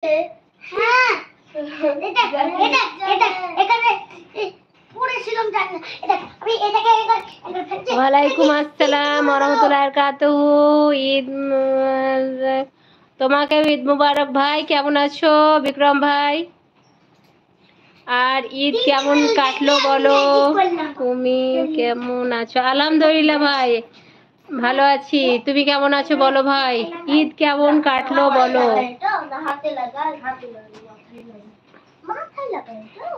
হ্যাঁ এটা এটা এটা এখানে পুরো ছিলাম জানি না এটা আমি এটাকে এটা ওয়ালাইকুম আসসালাম ওয়া রাহমাতুল্লাহি ওয়া বারাকাতুহু। ঈদ তোমাকে ঈদ মুবারক ভাই। কেমন আছো বিক্রম ভাই? আর ঈদ কেমন কাটলো বলো? তুমি কেমন আছো? আলহামদুলিল্লাহ ভাই, ভালো আছি। তুমি কেমন আছো বলো ভাই? ঈদ কেমন কাটলো বলো? হাতে লাগা মাথায় লাগাই তো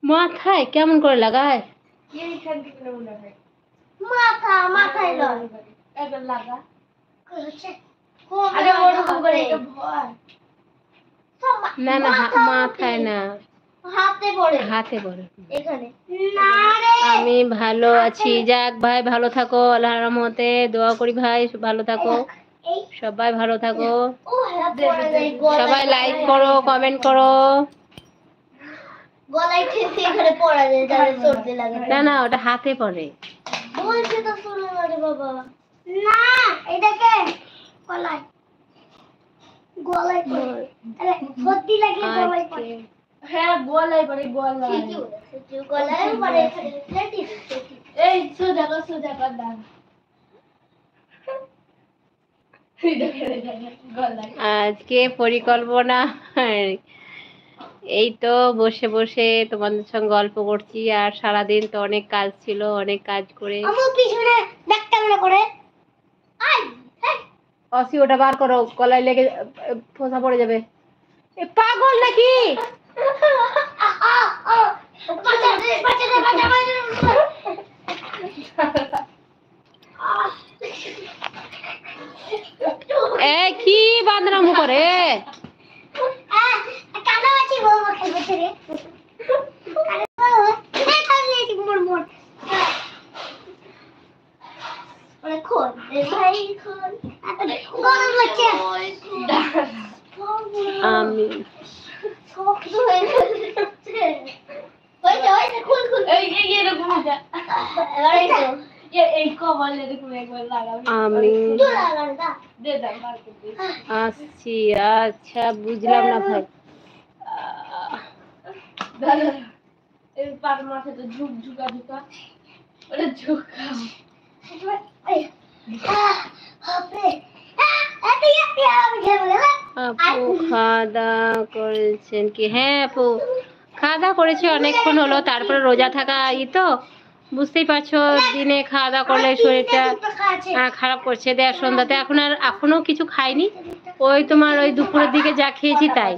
মাথায় কেমন করে লাগায়? এইখান থেকে লাগাই মাথায় এবার লাগা করছে আরে ওরকম করে এটা ভয় না না মাথায় না, হাতে পড়ে এখানে না রে আমি ভালো আছি। যাক ভাই, ভালো থাকো, আল্লাহর রহমতে দোয়া করি ভাই ভালো থাকো, সবাই ভালো থাকো, সবাই লাইক করো, কমেন্ট করো। গলায় ঠেসে এখানে পড়া যায় যাতে সর্দি লাগে না না, ওটা হাতে পড়ে। বলছে তো শুনো না রে বাবা। না এটাকে গলায় পড়ে আরে সর্দি লাগে গলায় পড়ে। হ্যাঁ গলায় পড়ে গলায় ঠিকই বলেছে তুই গলায় পড়ে এখানে লেটি এই সোজা কর দাও আজকে পরিকল্পনা এই তো বসে বসে তোমাদের সঙ্গে গল্প করছি। আর সারাদিন তো অনেক কাজ ছিল, অনেক কাজ করে। আমু পিছনে দেখ কেমন করে আই অসি ওটা বার করো, গলায় লেগে ফোঁসা পড়ে যাবে। এ পাগল নাকি? এ কি বান্দরামু করে? আমি আমি আসছি। আচ্ছা বুঝলাম না ভাই। আপু খাওয়া দাওয়া করেছেন কি? হ্যাঁ আপু খাওয়া দাওয়া করেছি, অনেকক্ষণ হলো। তারপরে রোজা থাকা তো বুঝতেই পারছো, দিনে খাওয়া দাওয়া করলে শরীরটা খারাপ করছে। দেখ সন্ধ্যাতে এখনো কিছু খাইনি। ওই তোমার ওই দুপুরের দিকে যা খেয়েছি তাই।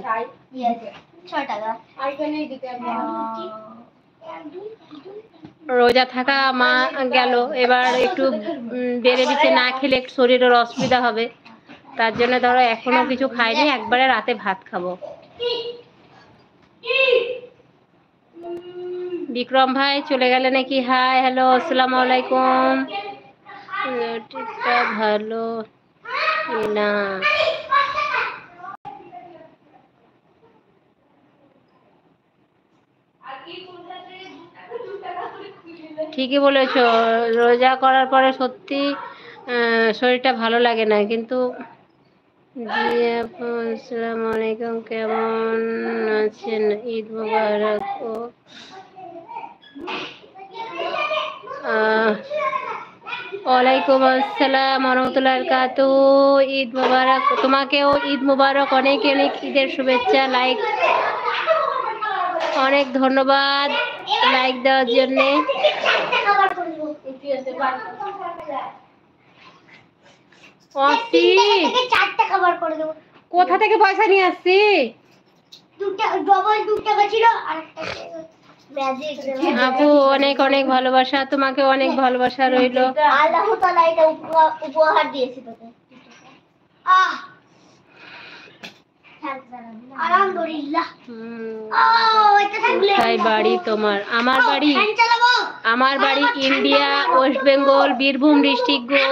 রোজা থাকা মা গেল, এবার একটু বেড়ে বেছে না খেলে শরীরের অসুবিধা হবে। তার জন্য ধরো এখনো কিছু খাইনি, একবারে রাতে ভাত খাবো। বিক্রম ভাই চলে গেলে নাকি? হাই হ্যালো আসসালামু আলাইকুম। রুটিটা ভালো না? ঠিকই বলেছ, রোজা করার পরে সত্যি শরীরটা ভালো লাগে না। কিন্তু জি আপু আসসালামু আলাইকুম, কেমন আছেন? ঈদ মুবারক। ওয়ালাইকুম আসসালাম ওয়া রাহমাতুল্লাহি ওয়া বারাকাতুহু। ঈদ মুবারক। তোমাকেও ঈদ মুবারক, অনেক অনেক ঈদের শুভেচ্ছা। লাইক, অনেক ধন্যবাদ লাইক দেওয়ার জন্যে। কোথা থেকে পয়সা নিয়ে আসছি? আপু অনেক অনেক ভালোবাসা, তোমাকে অনেক ভালোবাসা রইল। আল্লাহ তাআলা এটা উপহার দিয়েছে তোকে। আলহামদুলিল্লাহ। কোথায় বাড়ি তোমার? আমার বাড়ি India, west Bengal, Birbhum district গো।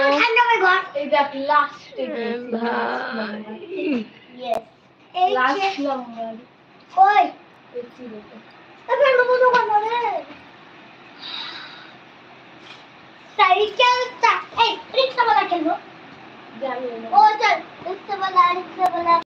রিক্সাওয়ালা খেলবো। ও চল রিক্সাওয়ালা